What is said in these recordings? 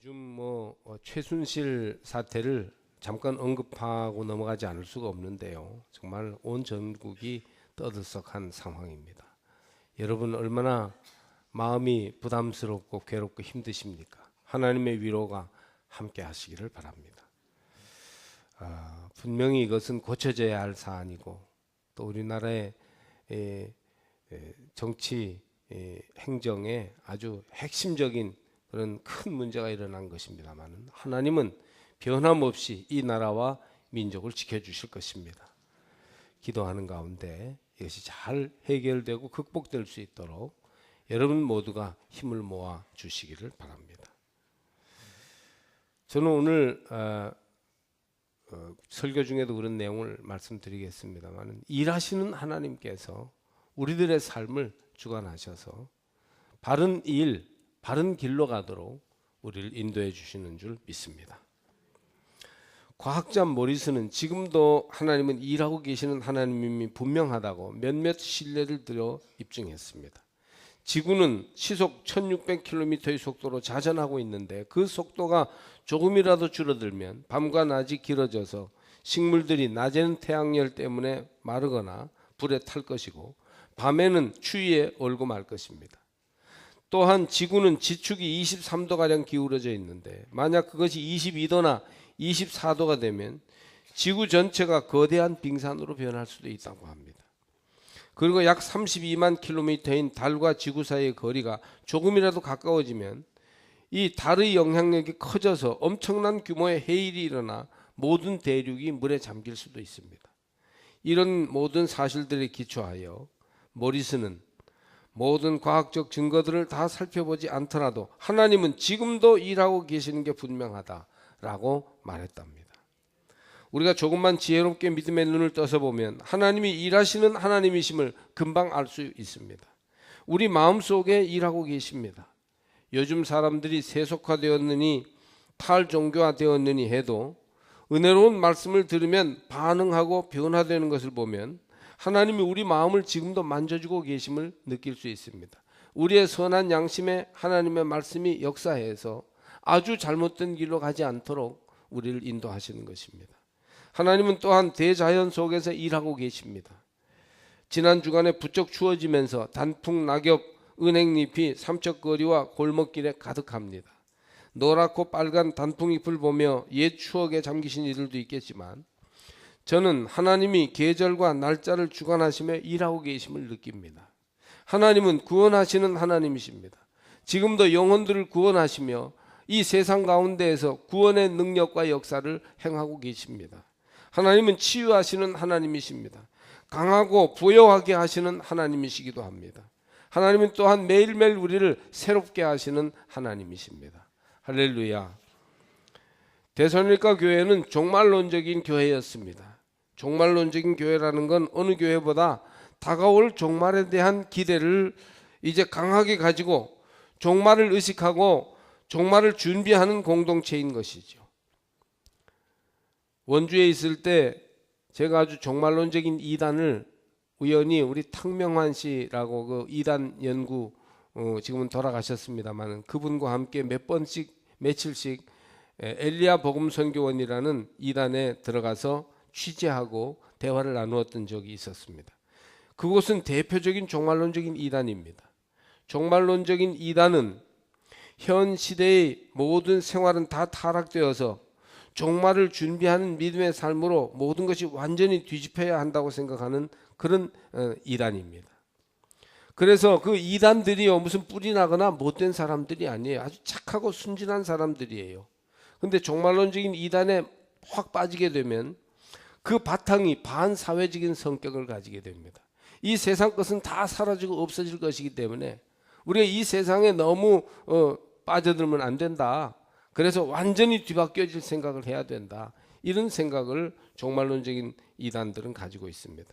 요즘 최순실 사태를 잠깐 언급하고 넘어가지 않을 수가 없는데요. 정말 온 전국이 떠들썩한 상황입니다. 여러분 얼마나 마음이 부담스럽고 괴롭고 힘드십니까? 하나님의 위로가 함께 하시기를 바랍니다. 분명히 이것은 고쳐져야 할 사안이고 또 우리나라의 정치 행정에 아주 핵심적인 그런 큰 문제가 일어난 것입니다만 하나님은 변함없이 이 나라와 민족을 지켜주실 것입니다. 기도하는 가운데 이것이 잘 해결되고 극복될 수 있도록 여러분 모두가 힘을 모아 주시기를 바랍니다. 저는 오늘 설교 중에도 그런 내용을 말씀드리겠습니다만 일하시는 하나님께서 우리들의 삶을 주관하셔서 바른 일, 바른 길로 가도록 우리를 인도해 주시는 줄 믿습니다. 과학자 모리스는 지금도 하나님은 일하고 계시는 하나님이 분명하다고 몇몇 신뢰를 들여 입증했습니다. 지구는 시속 1600km의 속도로 자전하고 있는데 그 속도가 조금이라도 줄어들면 밤과 낮이 길어져서 식물들이 낮에는 태양열 때문에 마르거나 불에 탈 것이고 밤에는 추위에 얼고 말 것입니다. 또한 지구는 지축이 23도가량 기울어져 있는데 만약 그것이 22도나 24도가 되면 지구 전체가 거대한 빙산으로 변할 수도 있다고 합니다. 그리고 약 32만 킬로미터인 달과 지구 사이의 거리가 조금이라도 가까워지면 이 달의 영향력이 커져서 엄청난 규모의 해일이 일어나 모든 대륙이 물에 잠길 수도 있습니다. 이런 모든 사실들에 기초하여 모리스는 모든 과학적 증거들을 다 살펴보지 않더라도 하나님은 지금도 일하고 계시는 게 분명하다라고 말했답니다. 우리가 조금만 지혜롭게 믿음의 눈을 떠서 보면 하나님이 일하시는 하나님이심을 금방 알 수 있습니다. 우리 마음속에 일하고 계십니다. 요즘 사람들이 세속화되었느니 탈종교화되었느니 해도 은혜로운 말씀을 들으면 반응하고 변화되는 것을 보면 하나님이 우리 마음을 지금도 만져주고 계심을 느낄 수 있습니다. 우리의 선한 양심에 하나님의 말씀이 역사해서 아주 잘못된 길로 가지 않도록 우리를 인도하시는 것입니다. 하나님은 또한 대자연 속에서 일하고 계십니다. 지난 주간에 부쩍 추워지면서 단풍, 낙엽, 은행잎이 삼척거리와 골목길에 가득합니다. 노랗고 빨간 단풍잎을 보며 옛 추억에 잠기신 이들도 있겠지만 저는 하나님이 계절과 날짜를 주관하시며 일하고 계심을 느낍니다. 하나님은 구원하시는 하나님이십니다. 지금도 영혼들을 구원하시며 이 세상 가운데에서 구원의 능력과 역사를 행하고 계십니다. 하나님은 치유하시는 하나님이십니다. 강하고 부여하게 하시는 하나님이시기도 합니다. 하나님은 또한 매일매일 우리를 새롭게 하시는 하나님이십니다. 할렐루야. 데살로니가 교회는 종말론적인 교회였습니다. 종말론적인 교회라는 건 어느 교회보다 다가올 종말에 대한 기대를 이제 강하게 가지고 종말을 의식하고 종말을 준비하는 공동체인 것이죠. 원주에 있을 때 제가 아주 종말론적인 이단을 우연히 우리 탕명환 씨라고 그 이단 연구 지금은 돌아가셨습니다만 그분과 함께 몇 번씩 며칠씩 엘리야 복음 선교원이라는 이단에 들어가서 취재하고 대화를 나누었던 적이 있었습니다. 그곳은 대표적인 종말론적인 이단입니다. 종말론적인 이단은 현 시대의 모든 생활은 다 타락되어서 종말을 준비하는 믿음의 삶으로 모든 것이 완전히 뒤집혀야 한다고 생각하는 그런 이단입니다. 그래서 그 이단들이요 무슨 뿌리 나거나 못된 사람들이 아니에요. 아주 착하고 순진한 사람들이에요. 근데 종말론적인 이단에 확 빠지게 되면 그 바탕이 반사회적인 성격을 가지게 됩니다. 이 세상 것은 다 사라지고 없어질 것이기 때문에 우리가 이 세상에 너무 빠져들면 안 된다. 그래서 완전히 뒤바뀌어질 생각을 해야 된다. 이런 생각을 종말론적인 이단들은 가지고 있습니다.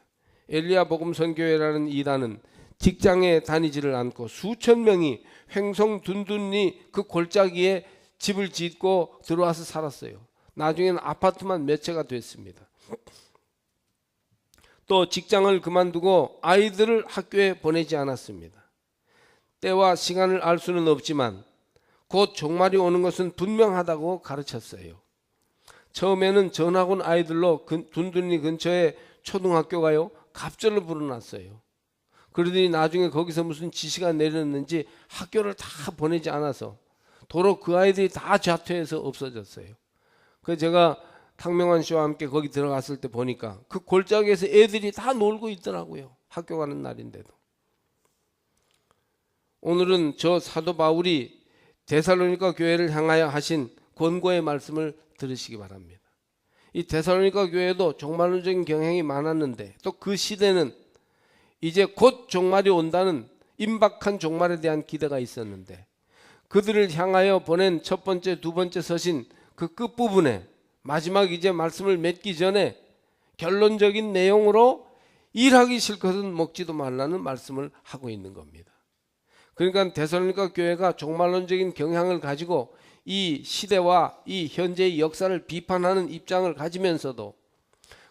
엘리야 복음 선교회라는 이단은 직장에 다니지를 않고 수천 명이 횡성둔둔히 그 골짜기에 집을 짓고 들어와서 살았어요. 나중에는 아파트만 몇 채가 됐습니다. 또 직장을 그만두고 아이들을 학교에 보내지 않았습니다. 때와 시간을 알 수는 없지만 곧 종말이 오는 것은 분명하다고 가르쳤어요. 처음에는 전학온 아이들로 둔둔이 근처에 초등학교가요 갑절을 불어놨어요. 그러더니 나중에 거기서 무슨 지시가 내렸는지 학교를 다 보내지 않아서 도로 그 아이들이 다 자퇴해서 없어졌어요. 그래서 제가 탕명환 씨와 함께 거기 들어갔을 때 보니까 그 골짜기에서 애들이 다 놀고 있더라고요. 학교 가는 날인데도. 오늘은 저 사도 바울이 데살로니가 교회를 향하여 하신 권고의 말씀을 들으시기 바랍니다. 이 데살로니가 교회도 종말론적인 경향이 많았는데 또 그 시대는 이제 곧 종말이 온다는 임박한 종말에 대한 기대가 있었는데 그들을 향하여 보낸 첫 번째, 두 번째 서신 그 끝부분에 마지막 이제 말씀을 맺기 전에 결론적인 내용으로 일하기 싫거든 먹지도 말라는 말씀을 하고 있는 겁니다. 그러니까 데살로니가 교회가 종말론적인 경향을 가지고 이 시대와 이 현재의 역사를 비판하는 입장을 가지면서도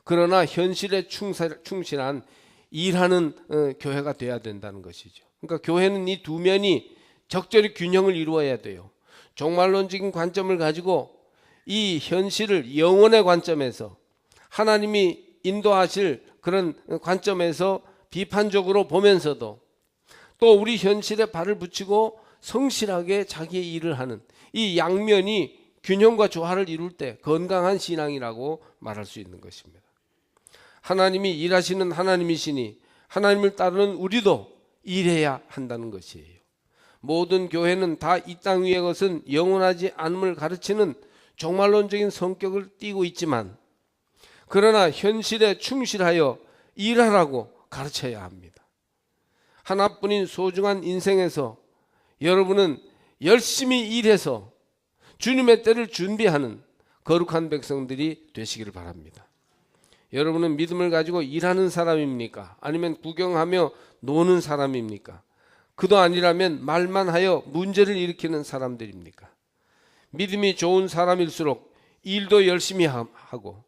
그러나 현실에 충실한 일하는 교회가 돼야 된다는 것이죠. 그러니까 교회는 이 두 면이 적절히 균형을 이루어야 돼요. 종말론적인 관점을 가지고 이 현실을 영혼의 관점에서 하나님이 인도하실 그런 관점에서 비판적으로 보면서도 또 우리 현실에 발을 붙이고 성실하게 자기의 일을 하는 이 양면이 균형과 조화를 이룰 때 건강한 신앙이라고 말할 수 있는 것입니다. 하나님이 일하시는 하나님이시니 하나님을 따르는 우리도 일해야 한다는 것이에요. 모든 교회는 다 이 땅 위의 것은 영원하지 않음을 가르치는 종말론적인 성격을 띠고 있지만 그러나 현실에 충실하여 일하라고 가르쳐야 합니다. 하나뿐인 소중한 인생에서 여러분은 열심히 일해서 주님의 때를 준비하는 거룩한 백성들이 되시기를 바랍니다. 여러분은 믿음을 가지고 일하는 사람입니까? 아니면 구경하며 노는 사람입니까? 그도 아니라면 말만 하여 문제를 일으키는 사람들입니까? 믿음이 좋은 사람일수록 일도 열심히 하고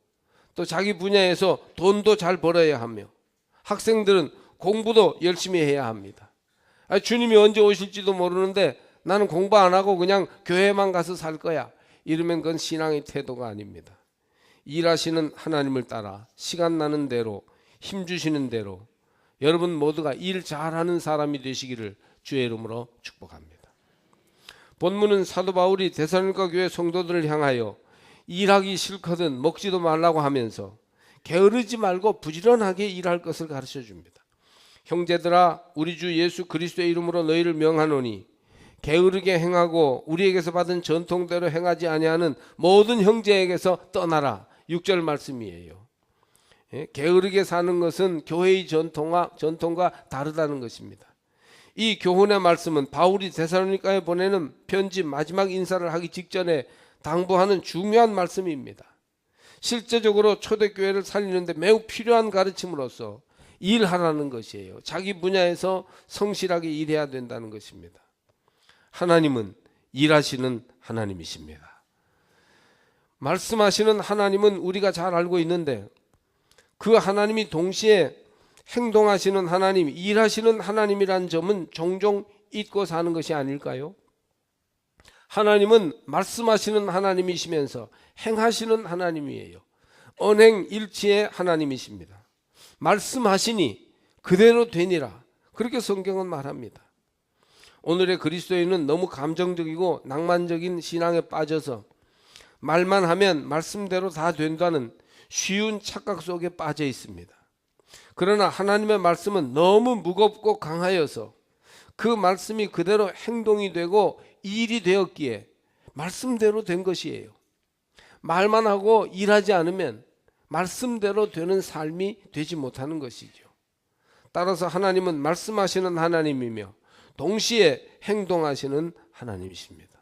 또 자기 분야에서 돈도 잘 벌어야 하며 학생들은 공부도 열심히 해야 합니다. 주님이 언제 오실지도 모르는데 나는 공부 안 하고 그냥 교회만 가서 살 거야. 이러면 그건 신앙의 태도가 아닙니다. 일하시는 하나님을 따라 시간 나는 대로 힘 주시는 대로 여러분 모두가 일 잘하는 사람이 되시기를 주의 이름으로 축복합니다. 본문은 사도 바울이 데살로니가 교회 성도들을 향하여 일하기 싫거든 먹지도 말라고 하면서 게으르지 말고 부지런하게 일할 것을 가르쳐 줍니다. 형제들아 우리 주 예수 그리스도의 이름으로 너희를 명하노니 게으르게 행하고 우리에게서 받은 전통대로 행하지 아니하는 모든 형제에게서 떠나라. 6절 말씀이에요. 게으르게 사는 것은 교회의 전통과 다르다는 것입니다. 이 교훈의 말씀은 바울이 데살로니가에 보내는 편지 마지막 인사를 하기 직전에 당부하는 중요한 말씀입니다. 실제적으로 초대교회를 살리는데 매우 필요한 가르침으로서 일하라는 것이에요. 자기 분야에서 성실하게 일해야 된다는 것입니다. 하나님은 일하시는 하나님이십니다. 말씀하시는 하나님은 우리가 잘 알고 있는데 그 하나님이 동시에 행동하시는 하나님, 일하시는 하나님이란 점은 종종 잊고 사는 것이 아닐까요? 하나님은 말씀하시는 하나님이시면서 행하시는 하나님이에요. 언행일치의 하나님이십니다. 말씀하시니 그대로 되니라. 그렇게 성경은 말합니다. 오늘의 그리스도인은 너무 감정적이고 낭만적인 신앙에 빠져서 말만 하면 말씀대로 다 된다는 쉬운 착각 속에 빠져 있습니다. 그러나 하나님의 말씀은 너무 무겁고 강하여서 그 말씀이 그대로 행동이 되고 일이 되었기에 말씀대로 된 것이에요. 말만 하고 일하지 않으면 말씀대로 되는 삶이 되지 못하는 것이죠. 따라서 하나님은 말씀하시는 하나님이며 동시에 행동하시는 하나님이십니다.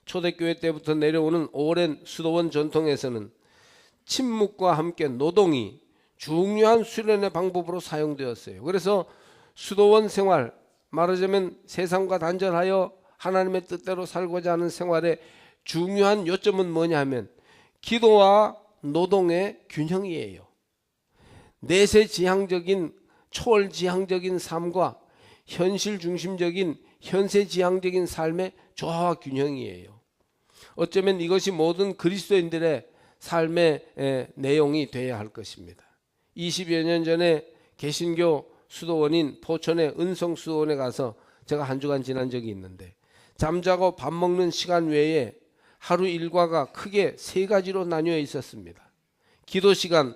초대교회 때부터 내려오는 오랜 수도원 전통에서는 침묵과 함께 노동이 중요한 수련의 방법으로 사용되었어요. 그래서 수도원 생활, 말하자면 세상과 단절하여 하나님의 뜻대로 살고자 하는 생활의 중요한 요점은 뭐냐 하면 기도와 노동의 균형이에요. 내세지향적인 초월지향적인 삶과 현실 중심적인 현세지향적인 삶의 조화와 균형이에요. 어쩌면 이것이 모든 그리스도인들의 삶의 내용이 되어야 할 것입니다. 20여 년 전에 개신교 수도원인 포천의 은성수도원에 가서 제가 한 주간 지난 적이 있는데, 잠자고 밥 먹는 시간 외에 하루 일과가 크게 세 가지로 나뉘어 있었습니다. 기도 시간,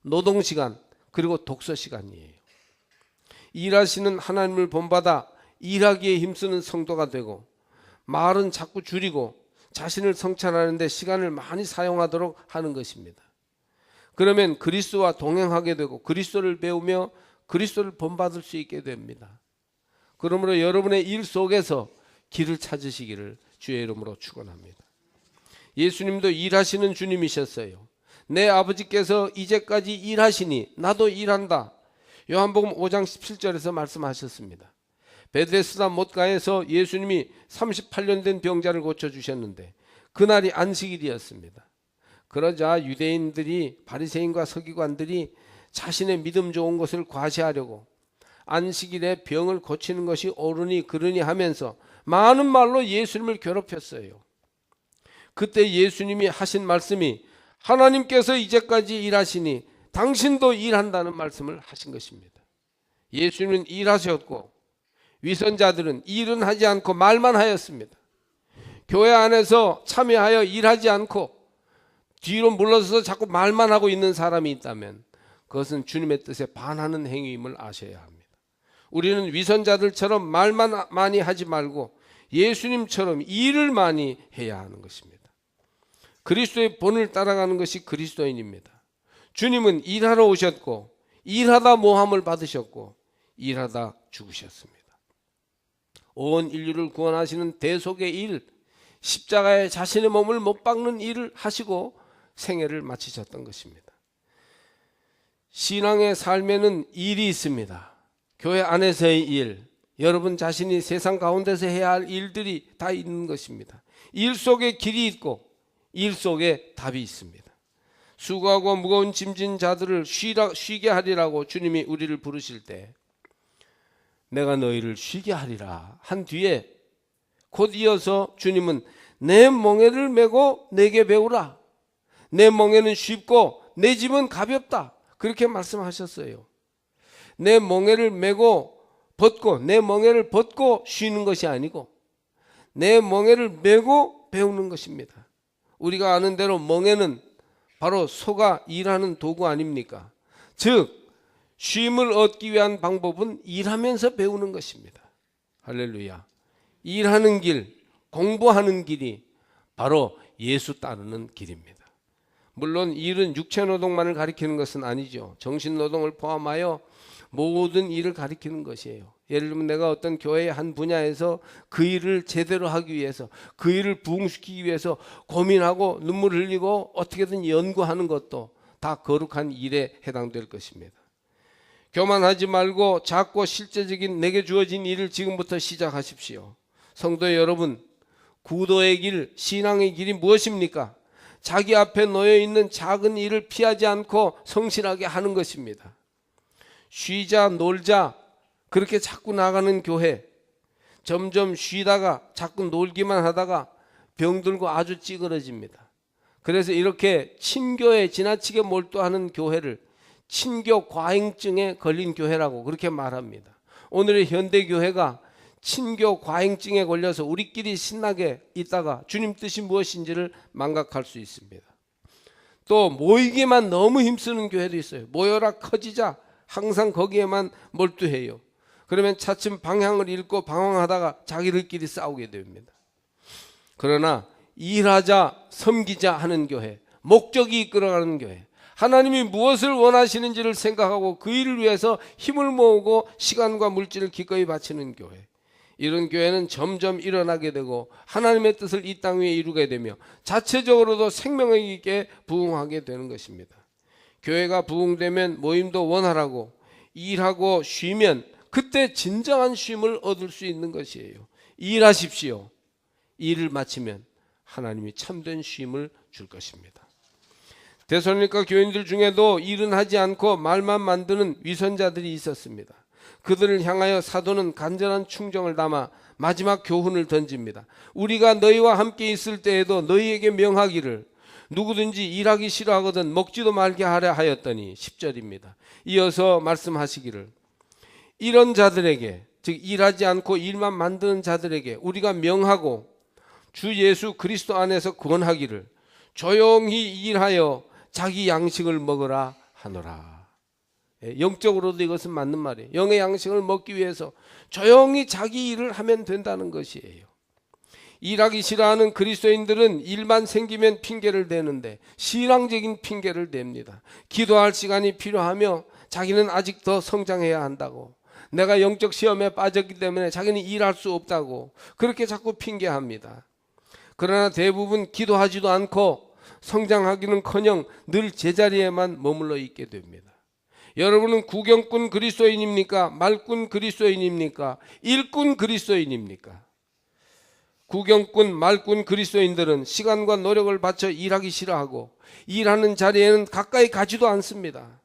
노동 시간, 그리고 독서 시간이에요. 일하시는 하나님을 본받아 일하기에 힘쓰는 성도가 되고, 말은 자꾸 줄이고 자신을 성찰하는 데 시간을 많이 사용하도록 하는 것입니다. 그러면 그리스도와 동행하게 되고 그리스도를 배우며 그리스도를 본받을 수 있게 됩니다. 그러므로 여러분의 일 속에서 길을 찾으시기를 주의 이름으로 축원합니다. 예수님도 일하시는 주님이셨어요. 내 아버지께서 이제까지 일하시니 나도 일한다. 요한복음 5장 17절에서 말씀하셨습니다. 베데스다 못가에서 예수님이 38년 된 병자를 고쳐주셨는데 그날이 안식일이었습니다. 그러자 유대인들이, 바리새인과 서기관들이 자신의 믿음 좋은 것을 과시하려고 안식일에 병을 고치는 것이 옳으니 그르니 하면서 많은 말로 예수님을 괴롭혔어요. 그때 예수님이 하신 말씀이 하나님께서 이제까지 일하시니 당신도 일한다는 말씀을 하신 것입니다. 예수님은 일하셨고 위선자들은 일은 하지 않고 말만 하였습니다. 교회 안에서 참여하여 일하지 않고 뒤로 물러서서 자꾸 말만 하고 있는 사람이 있다면 그것은 주님의 뜻에 반하는 행위임을 아셔야 합니다. 우리는 위선자들처럼 말만 많이 하지 말고 예수님처럼 일을 많이 해야 하는 것입니다. 그리스도의 본을 따라가는 것이 그리스도인입니다. 주님은 일하러 오셨고 일하다 모함을 받으셨고 일하다 죽으셨습니다. 온 인류를 구원하시는 대속의 일, 십자가에 자신의 몸을 못 박는 일을 하시고 생애를 마치셨던 것입니다. 신앙의 삶에는 일이 있습니다. 교회 안에서의 일, 여러분 자신이 세상 가운데서 해야 할 일들이 다 있는 것입니다. 일 속에 길이 있고 일 속에 답이 있습니다. 수고하고 무거운 짐진 자들을 쉬게 하리라고 주님이 우리를 부르실 때 내가 너희를 쉬게 하리라 한 뒤에 곧 이어서 주님은 내 멍에를 메고 내게 배우라. 내 멍에는 쉽고 내 짐은 가볍다. 그렇게 말씀하셨어요. 내 멍에를 메고 벗고 내 멍에를 벗고 쉬는 것이 아니고 내 멍에를 메고 배우는 것입니다. 우리가 아는 대로 멍에는 바로 소가 일하는 도구 아닙니까? 즉 쉼을 얻기 위한 방법은 일하면서 배우는 것입니다. 할렐루야. 일하는 길, 공부하는 길이 바로 예수 따르는 길입니다. 물론 일은 육체노동만을 가리키는 것은 아니죠. 정신노동을 포함하여 모든 일을 가리키는 것이에요. 예를 들면 내가 어떤 교회의 한 분야에서 그 일을 제대로 하기 위해서, 그 일을 부흥시키기 위해서 고민하고 눈물 흘리고 어떻게든 연구하는 것도 다 거룩한 일에 해당될 것입니다. 교만하지 말고 작고 실제적인 내게 주어진 일을 지금부터 시작하십시오. 성도 여러분, 구도의 길, 신앙의 길이 무엇입니까? 자기 앞에 놓여 있는 작은 일을 피하지 않고 성실하게 하는 것입니다. 쉬자 놀자 그렇게 자꾸 나가는 교회, 점점 쉬다가 자꾸 놀기만 하다가 병들고 아주 찌그러집니다. 그래서 이렇게 친교에 지나치게 몰두하는 교회를 친교 과잉증에 걸린 교회라고 그렇게 말합니다. 오늘의 현대교회가 친교 과잉증에 걸려서 우리끼리 신나게 있다가 주님 뜻이 무엇인지를 망각할 수 있습니다. 또 모이기만 너무 힘쓰는 교회도 있어요. 모여라 커지자 항상 거기에만 몰두해요. 그러면 차츰 방향을 잃고 방황하다가 자기들끼리 싸우게 됩니다. 그러나 일하자 섬기자 하는 교회, 목적이 이끌어가는 교회, 하나님이 무엇을 원하시는지를 생각하고 그 일을 위해서 힘을 모으고 시간과 물질을 기꺼이 바치는 교회, 이런 교회는 점점 일어나게 되고 하나님의 뜻을 이 땅 위에 이루게 되며 자체적으로도 생명력 있게 부흥하게 되는 것입니다. 교회가 부흥되면 모임도 원활하고 일하고 쉬면 그때 진정한 쉼을 얻을 수 있는 것이에요. 일하십시오. 일을 마치면 하나님이 참된 쉼을 줄 것입니다. 데살로니가 교인들 중에도 일은 하지 않고 말만 만드는 위선자들이 있었습니다. 그들을 향하여 사도는 간절한 충정을 담아 마지막 교훈을 던집니다. 우리가 너희와 함께 있을 때에도 너희에게 명하기를 누구든지 일하기 싫어하거든 먹지도 말게 하려 하였더니 10절입니다. 이어서 말씀하시기를 이런 자들에게, 즉 일하지 않고 일만 만드는 자들에게 우리가 명하고 주 예수 그리스도 안에서 권하기를 조용히 일하여 자기 양식을 먹으라 하노라. 영적으로도 이것은 맞는 말이에요. 영의 양식을 먹기 위해서 조용히 자기 일을 하면 된다는 것이에요. 일하기 싫어하는 그리스도인들은 일만 생기면 핑계를 대는데 신앙적인 핑계를 댑니다. 기도할 시간이 필요하며 자기는 아직 더 성장해야 한다고, 내가 영적 시험에 빠졌기 때문에 자기는 일할 수 없다고 그렇게 자꾸 핑계합니다. 그러나 대부분 기도하지도 않고 성장하기는커녕 늘 제자리에만 머물러 있게 됩니다. 여러분은 구경꾼 그리스도인입니까? 말꾼 그리스도인입니까? 일꾼 그리스도인입니까? 구경꾼, 말꾼 그리스도인들은 시간과 노력을 바쳐 일하기 싫어하고 일하는 자리에는 가까이 가지도 않습니다.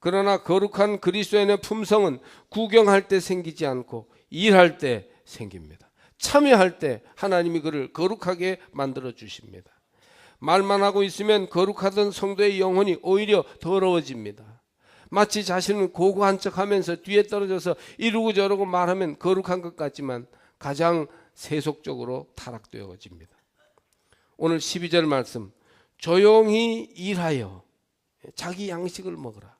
그러나 거룩한 그리스도인의 품성은 구경할 때 생기지 않고 일할 때 생깁니다. 참여할 때 하나님이 그를 거룩하게 만들어 주십니다. 말만 하고 있으면 거룩하던 성도의 영혼이 오히려 더러워집니다. 마치 자신은 고고한 척하면서 뒤에 떨어져서 이러고 저러고 말하면 거룩한 것 같지만 가장 세속적으로 타락되어집니다. 오늘 12절 말씀, 조용히 일하여 자기 양식을 먹으라.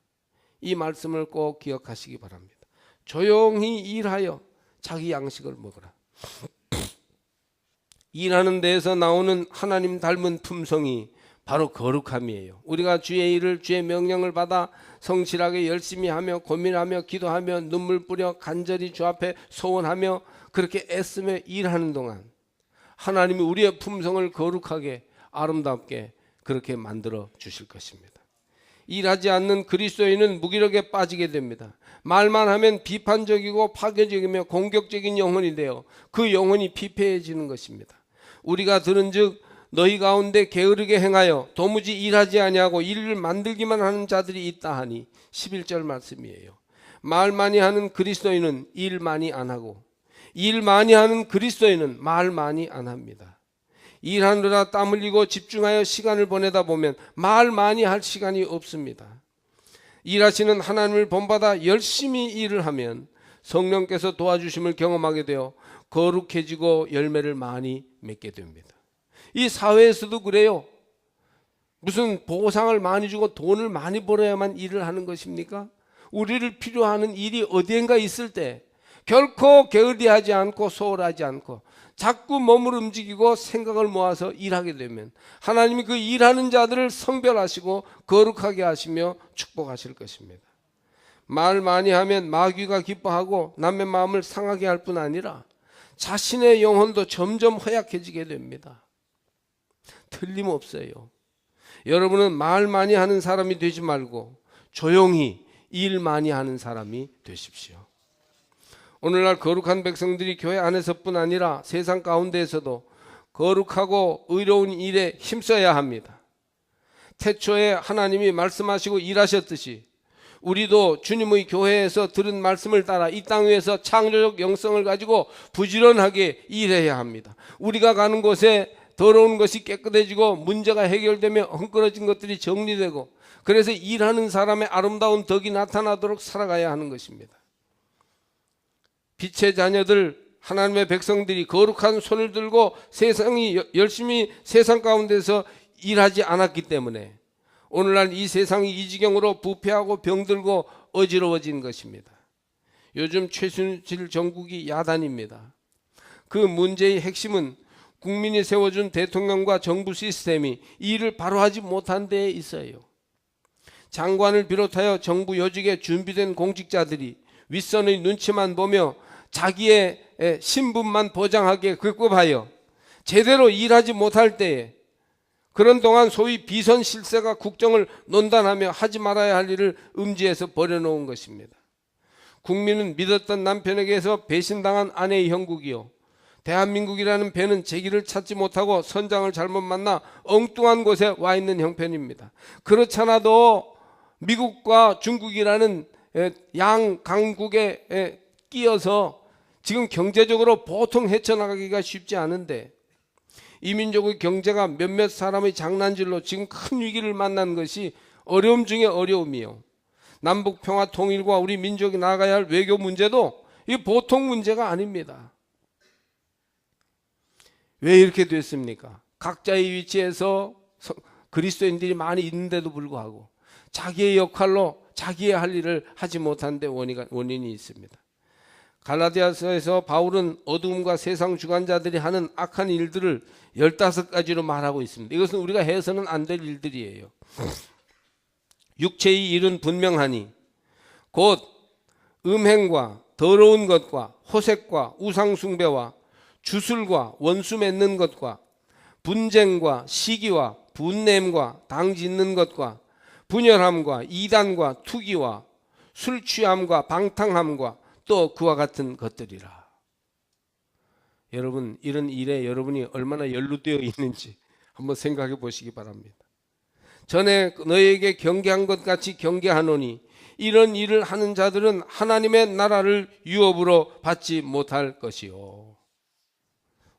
이 말씀을 꼭 기억하시기 바랍니다. 조용히 일하여 자기 양식을 먹으라. 일하는 데에서 나오는 하나님 닮은 품성이 바로 거룩함이에요. 우리가 주의 일을, 주의 명령을 받아 성실하게 열심히 하며 고민하며 기도하며 눈물 뿌려 간절히 주 앞에 소원하며 그렇게 애쓰며 일하는 동안 하나님이 우리의 품성을 거룩하게 아름답게 그렇게 만들어 주실 것입니다. 일하지 않는 그리스도인은 무기력에 빠지게 됩니다. 말만 하면 비판적이고 파괴적이며 공격적인 영혼이 되어 그 영혼이 피폐해지는 것입니다. 우리가 들은즉 너희 가운데 게으르게 행하여 도무지 일하지 아니하고 일을 만들기만 하는 자들이 있다 하니 11절 말씀이에요. 말 많이 하는 그리스도인은 일 많이 안 하고 일 많이 하는 그리스도인은 말 많이 안 합니다. 일하느라 땀 흘리고 집중하여 시간을 보내다 보면 말 많이 할 시간이 없습니다. 일하시는 하나님을 본받아 열심히 일을 하면 성령께서 도와주심을 경험하게 되어 거룩해지고 열매를 많이 맺게 됩니다. 이 사회에서도 그래요. 무슨 보상을 많이 주고 돈을 많이 벌어야만 일을 하는 것입니까? 우리를 필요하는 일이 어디엔가 있을 때 결코 게으르하지 않고 소홀하지 않고 자꾸 몸을 움직이고 생각을 모아서 일하게 되면 하나님이 그 일하는 자들을 성별하시고 거룩하게 하시며 축복하실 것입니다. 말 많이 하면 마귀가 기뻐하고 남의 마음을 상하게 할 뿐 아니라 자신의 영혼도 점점 허약해지게 됩니다. 틀림없어요. 여러분은 말 많이 하는 사람이 되지 말고 조용히 일 많이 하는 사람이 되십시오. 오늘날 거룩한 백성들이 교회 안에서뿐 아니라 세상 가운데에서도 거룩하고 의로운 일에 힘써야 합니다. 태초에 하나님이 말씀하시고 일하셨듯이 우리도 주님의 교회에서 들은 말씀을 따라 이 땅 위에서 창조적 영성을 가지고 부지런하게 일해야 합니다. 우리가 가는 곳에 더러운 것이 깨끗해지고 문제가 해결되며 헝클어진 것들이 정리되고 그래서 일하는 사람의 아름다운 덕이 나타나도록 살아가야 하는 것입니다. 빛의 자녀들, 하나님의 백성들이 거룩한 손을 들고 세상이 열심히 세상 가운데서 일하지 않았기 때문에 오늘날 이 세상이 이 지경으로 부패하고 병들고 어지러워진 것입니다. 요즘 최순실 정국이 야단입니다. 그 문제의 핵심은 국민이 세워준 대통령과 정부 시스템이 이 일을 바로 하지 못한 데에 있어요. 장관을 비롯하여 정부 요직에 준비된 공직자들이 윗선의 눈치만 보며 자기의 신분만 보장하게 급급하여 제대로 일하지 못할 때에 그런 동안 소위 비선실세가 국정을 논단하며 하지 말아야 할 일을 음지에서 버려놓은 것입니다. 국민은 믿었던 남편에게서 배신당한 아내의 형국이요, 대한민국이라는 배는 제기를 찾지 못하고 선장을 잘못 만나 엉뚱한 곳에 와 있는 형편입니다. 그렇잖아도 미국과 중국이라는 양 강국에 끼어서 지금 경제적으로 보통 헤쳐나가기가 쉽지 않은데, 이 민족의 경제가 몇몇 사람의 장난질로 지금 큰 위기를 만난 것이 어려움 중에 어려움이요. 남북 평화 통일과 우리 민족이 나아가야 할 외교 문제도 이 보통 문제가 아닙니다. 왜 이렇게 됐습니까? 각자의 위치에서 그리스도인들이 많이 있는데도 불구하고 자기의 역할로 자기의 할 일을 하지 못한 데 원인이 있습니다. 갈라디아서에서 바울은 어두움과 세상 주관자들이 하는 악한 일들을 15가지로 말하고 있습니다. 이것은 우리가 해서는 안 될 일들이에요. 육체의 일은 분명하니 곧 음행과 더러운 것과 호색과 우상숭배와 주술과 원수 맺는 것과 분쟁과 시기와 분냄과 당짓는 것과 분열함과 이단과 투기와 술 취함과 방탕함과 또 그와 같은 것들이라. 여러분, 이런 일에 여러분이 얼마나 연루되어 있는지 한번 생각해 보시기 바랍니다. 전에 너에게 경계한 것 같이 경계하노니 이런 일을 하는 자들은 하나님의 나라를 유업으로 받지 못할 것이요.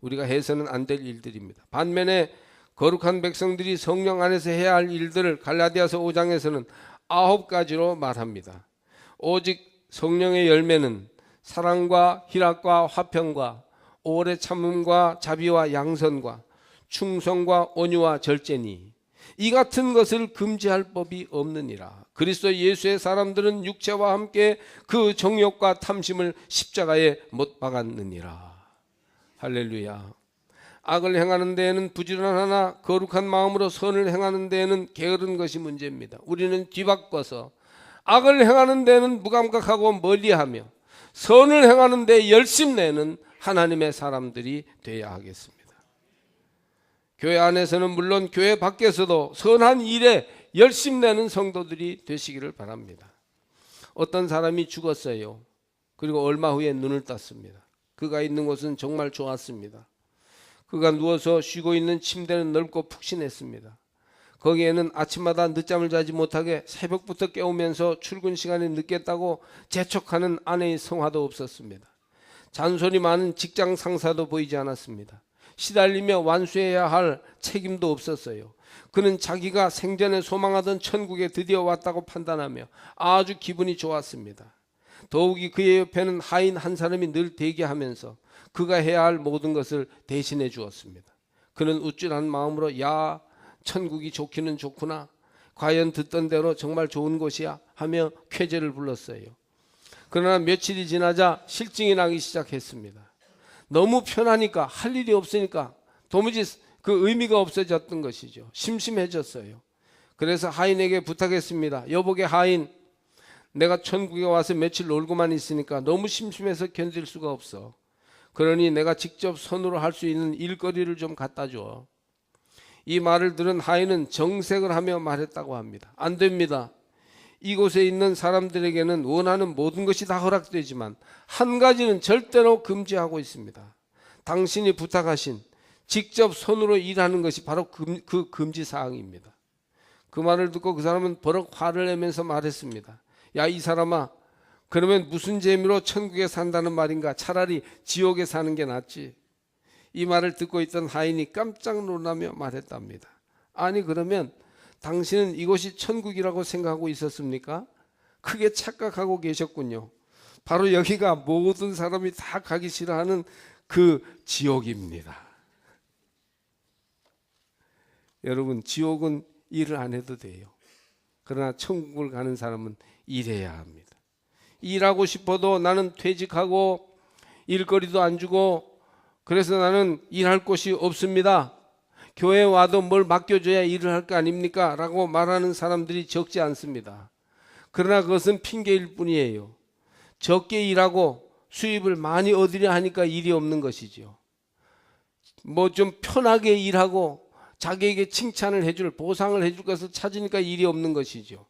우리가 해서는 안 될 일들입니다. 반면에 거룩한 백성들이 성령 안에서 해야 할 일들을 갈라디아서 5장에서는 9가지로 말합니다. 오직 성령의 열매는 사랑과 희락과 화평과 오래 참음과 자비와 양선과 충성과 온유와 절제니 이 같은 것을 금지할 법이 없느니라. 그리스도 예수의 사람들은 육체와 함께 그 정욕과 탐심을 십자가에 못 박았느니라. 할렐루야. 악을 행하는 데에는 부지런하나 거룩한 마음으로 선을 행하는 데에는 게으른 것이 문제입니다. 우리는 뒤바꿔서 악을 행하는 데는 무감각하고 멀리하며 선을 행하는 데 열심내는 하나님의 사람들이 되어야 하겠습니다. 교회 안에서는 물론 교회 밖에서도 선한 일에 열심내는 성도들이 되시기를 바랍니다. 어떤 사람이 죽었어요. 그리고 얼마 후에 눈을 떴습니다. 그가 있는 곳은 정말 좋았습니다. 그가 누워서 쉬고 있는 침대는 넓고 푹신했습니다. 거기에는 아침마다 늦잠을 자지 못하게 새벽부터 깨우면서 출근 시간이 늦겠다고 재촉하는 아내의 성화도 없었습니다. 잔소리 많은 직장 상사도 보이지 않았습니다. 시달리며 완수해야 할 책임도 없었어요. 그는 자기가 생전에 소망하던 천국에 드디어 왔다고 판단하며 아주 기분이 좋았습니다. 더욱이 그의 옆에는 하인 한 사람이 늘 대기하면서 그가 해야 할 모든 것을 대신해 주었습니다. 그는 우쭐한 마음으로 야, 천국이 좋기는 좋구나. 과연 듣던 대로 정말 좋은 곳이야 하며 쾌재를 불렀어요. 그러나 며칠이 지나자 실증이 나기 시작했습니다. 너무 편하니까 할 일이 없으니까 도무지 그 의미가 없어졌던 것이죠. 심심해졌어요. 그래서 하인에게 부탁했습니다. 여보게 하인, 내가 천국에 와서 며칠 놀고만 있으니까 너무 심심해서 견딜 수가 없어. 그러니 내가 직접 손으로 할 수 있는 일거리를 좀 갖다 줘. 이 말을 들은 하인은 정색을 하며 말했다고 합니다. 안 됩니다. 이곳에 있는 사람들에게는 원하는 모든 것이 다 허락되지만 한 가지는 절대로 금지하고 있습니다. 당신이 부탁하신 직접 손으로 일하는 것이 바로 그 금지 사항입니다. 그 말을 듣고 그 사람은 버럭 화를 내면서 말했습니다. 야, 이 사람아, 그러면 무슨 재미로 천국에 산다는 말인가? 차라리 지옥에 사는 게 낫지. 이 말을 듣고 있던 하인이 깜짝 놀라며 말했답니다. 아니, 그러면 당신은 이곳이 천국이라고 생각하고 있었습니까? 크게 착각하고 계셨군요. 바로 여기가 모든 사람이 다 가기 싫어하는 그 지옥입니다. 여러분, 지옥은 일을 안 해도 돼요. 그러나 천국을 가는 사람은 일해야 합니다. 일하고 싶어도 나는 퇴직하고 일거리도 안 주고 그래서 나는 일할 곳이 없습니다. 교회에 와도 뭘 맡겨줘야 일을 할 거 아닙니까? 라고 말하는 사람들이 적지 않습니다. 그러나 그것은 핑계일 뿐이에요. 적게 일하고 수입을 많이 얻으려 하니까 일이 없는 것이죠. 뭐 좀 편하게 일하고 자기에게 칭찬을 해줄, 보상을 해줄 것을 찾으니까 일이 없는 것이죠.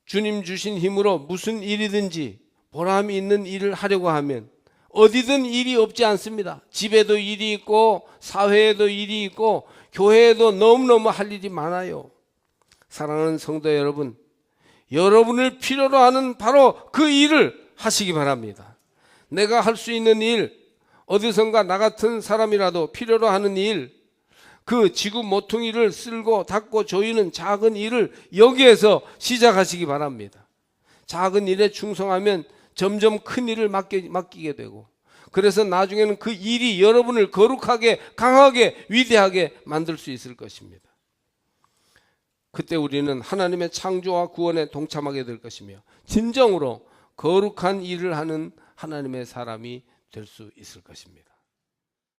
주님 주신 힘으로 무슨 일이든지 보람이 있는 일을 하려고 하면 어디든 일이 없지 않습니다. 집에도 일이 있고 사회에도 일이 있고 교회에도 너무너무 할 일이 많아요. 사랑하는 성도 여러분, 여러분을 필요로 하는 바로 그 일을 하시기 바랍니다. 내가 할 수 있는 일, 어디선가 나 같은 사람이라도 필요로 하는 일, 그 지구 모퉁이를 쓸고 닦고 조이는 작은 일을 여기에서 시작하시기 바랍니다. 작은 일에 충성하면 점점 큰 일을 맡기게 되고, 그래서 나중에는 그 일이 여러분을 거룩하게, 강하게, 위대하게 만들 수 있을 것입니다. 그때 우리는 하나님의 창조와 구원에 동참하게 될 것이며 진정으로 거룩한 일을 하는 하나님의 사람이 될 수 있을 것입니다.